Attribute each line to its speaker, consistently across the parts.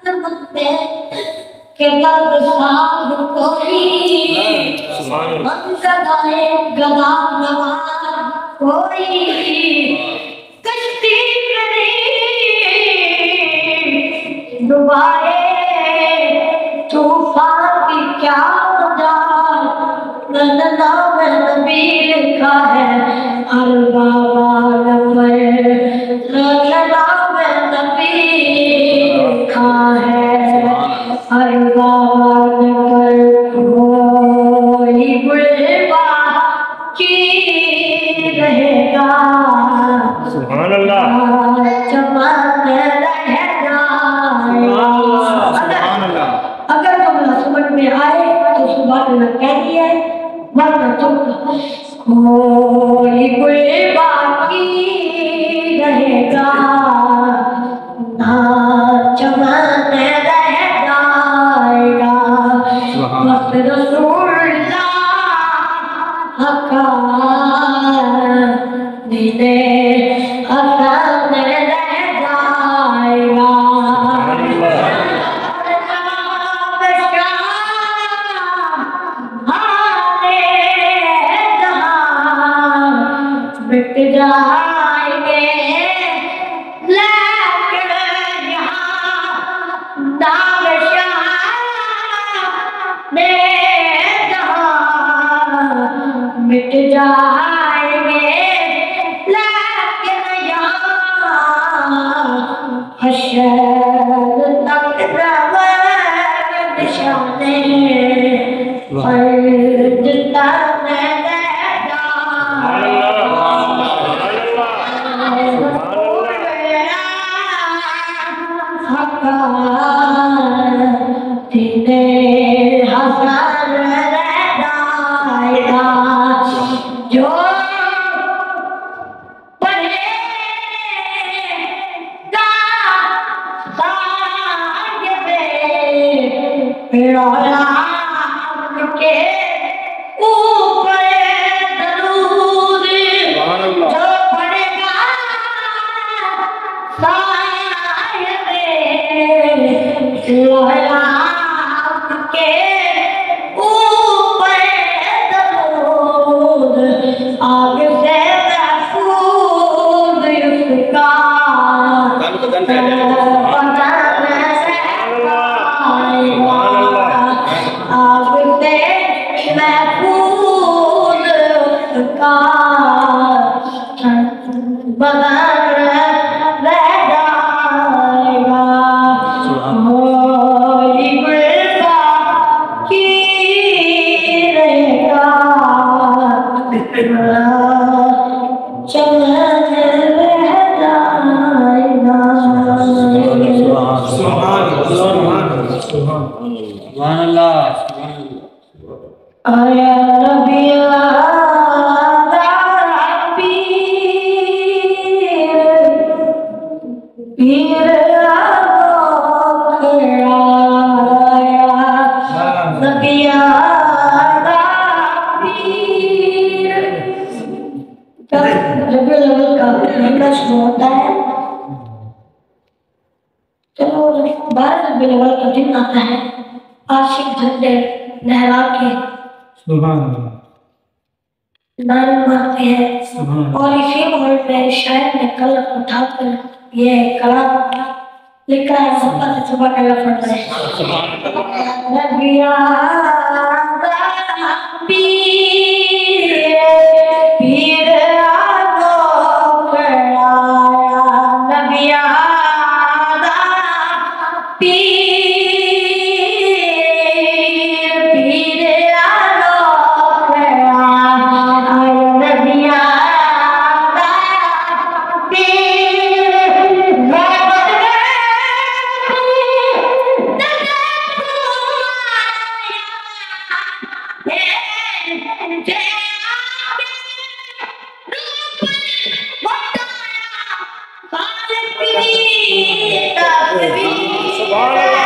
Speaker 1: के कब साध कोई गदाए गदा नवाज कोई कश्ती करी डुबाए तूफान की क्या मजाल नाम नबी लिखा है अल्लाह नाम नबी लिखा है अल्लाह कोई बुलवा की रहेगा
Speaker 2: सुभान अल्लाह
Speaker 1: चमन रहेगा। अगर तुमने समझ में आए तो सुबह ने कह दिया वरना तुम कोई बाकी रहेगा ना चमन रह जाएगा बस रसूलुल्लाह का दिले हसन रह जाएगा। मिट जाएंगे लेकिन यहाँ नाम शाह मिट जाएंगे लेकिन यहाँ हशर तक निशाने जितना जो पढ़ेगा के ऊपर दरूद जो पढ़ेगा के ऊपर दरूद आगे से महफूज उसका आगे से महफूज उसका बदल रह जाएगा। आया नबी पीर होता है। चलो 12 रबीउल का दिन आता है, आशिक झंडे लहरा के नारे मारते हैं और इसी मोड़ पे शायद ने कलम उठाकर ये कलाम लिखा है। सबका सुबह का लफ्ज़ है नबिया पीर
Speaker 2: सुभान अल्लाह।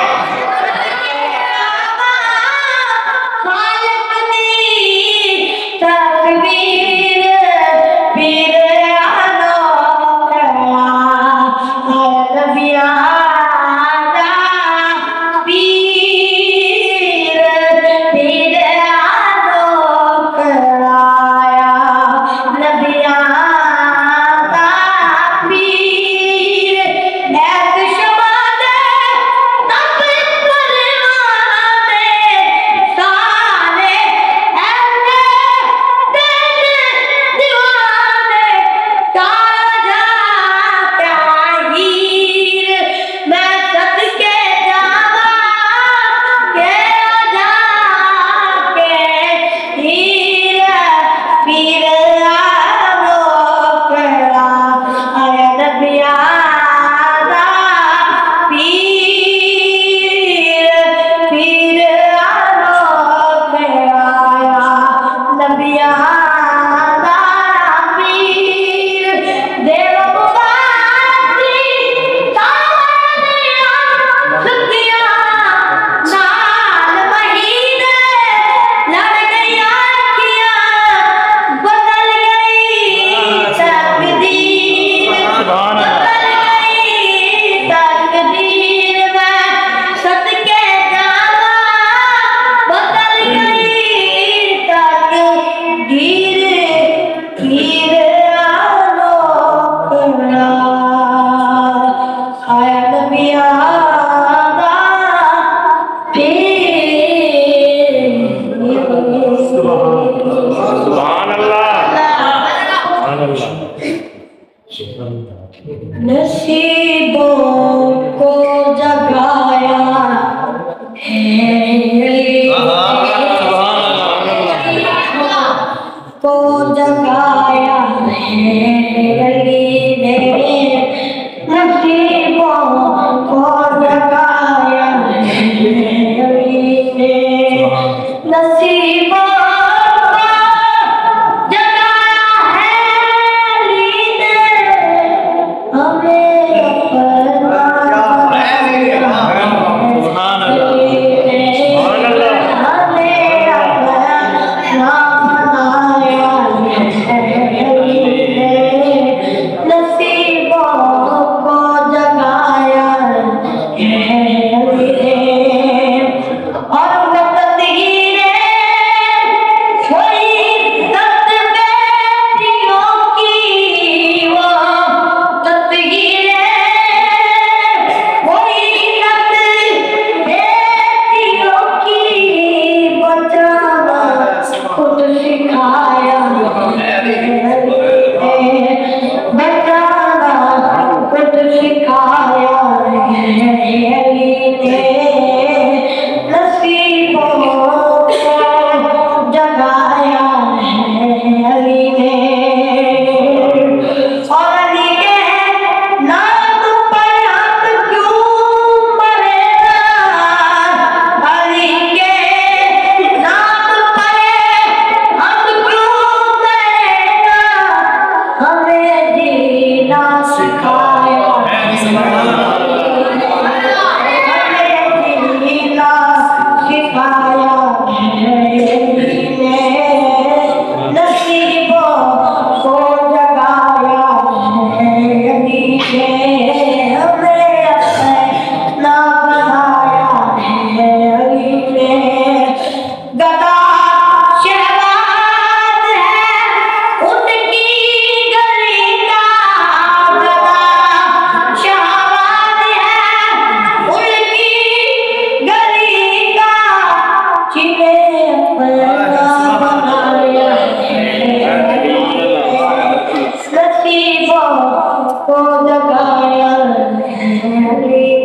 Speaker 1: को जगाया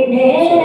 Speaker 1: है।